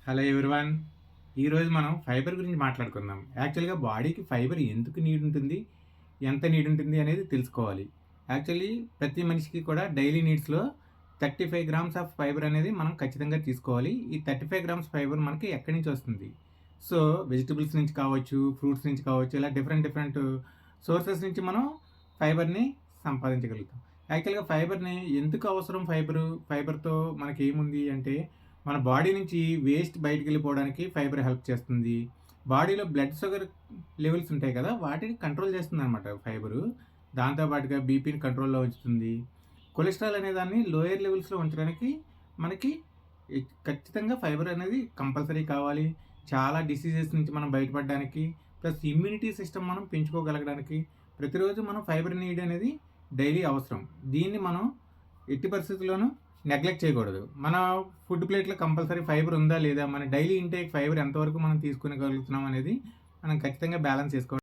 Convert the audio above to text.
Hello everyone. ఈరోజు మనం fibre గురించి మాట్లాడుకుందాం. యాక్చువల్‌గా బాడీకి ఫైబర్ ఎందుకు నీడ్ ఉంటుంది? ఎంత నీడ్ ఉంటుంది అనేది తెలుసుకోవాలి. యాక్చువల్లీ ప్రతి మనిషికి కూడా డైలీ నీడ్స్‌లో 35 గ్రామ్స్ ఆఫ్ ఫైబర్ అనేది మనం ఖచ్చితంగా తీసుకోవాలి. ఈ 35 గ్రామ్స్ ఫైబర్ మనకి ఎక్కడి నుంచి వస్తుంది? సో, వెజిటబుల్స్ నుంచి కావచ్చు, ఫ్రూట్స్ నుంచి కావచ్చు, ఇలా డిఫరెంట్ డిఫరెంట్ సోర్సెస్ నుంచి మనం ఫైబర్‌ని సంపాదించగలుగుతాం. యాక్చువల్‌గా ఫైబర్‌ని ఎందుకు అవసరం ఫైబరు? ఫైబర్‌తో మనకేముంది అంటే మన బాడీ నుంచి వేస్ట్ బయటికెళ్ళిపోవడానికి ఫైబర్ హెల్ప్ చేస్తుంది. బాడీలో బ్లడ్ షుగర్ లెవెల్స్ ఉంటాయి కదా! వాటిని కంట్రోల్ చేస్తుందనమాట ఫైబరు. దాంతో పాటుగా బీపీని కంట్రోల్‌లో ఉంచుతుంది. కొలెస్ట్రాల్ అనే దాన్ని లోయర్ లెవెల్స్‌లో ఉంచడానికి మనకి ఖచ్చితంగా ఫైబర్ అనేది కంపల్సరీ కావాలి. చాలా డిసీజెస్ నుంచి మనం బయటపడడానికి, ప్లస్ ఇమ్యూనిటీ సిస్టమ్ మనం పెంచుకోగలగడానికి ప్రతిరోజు మనం ఫైబర్ నీడ్ అనేది డైలీ అవసరం. దీన్ని మనం ఎట్టి పరిస్థితుల్లోనూ నెగ్లెక్ట్ చేయకూడదు. మన ఫుడ్ ప్లేట్‌లో కంపల్సరీ ఫైబర్ ఉందా? లేదా? మన డైలీ ఇంటేక్ ఫైబర్ ఎంతవరకు మనం తీసుకోగలుగుతున్నాం అనేది మనం ఖచ్చితంగా బ్యాలెన్స్ చేసుకోవాలి.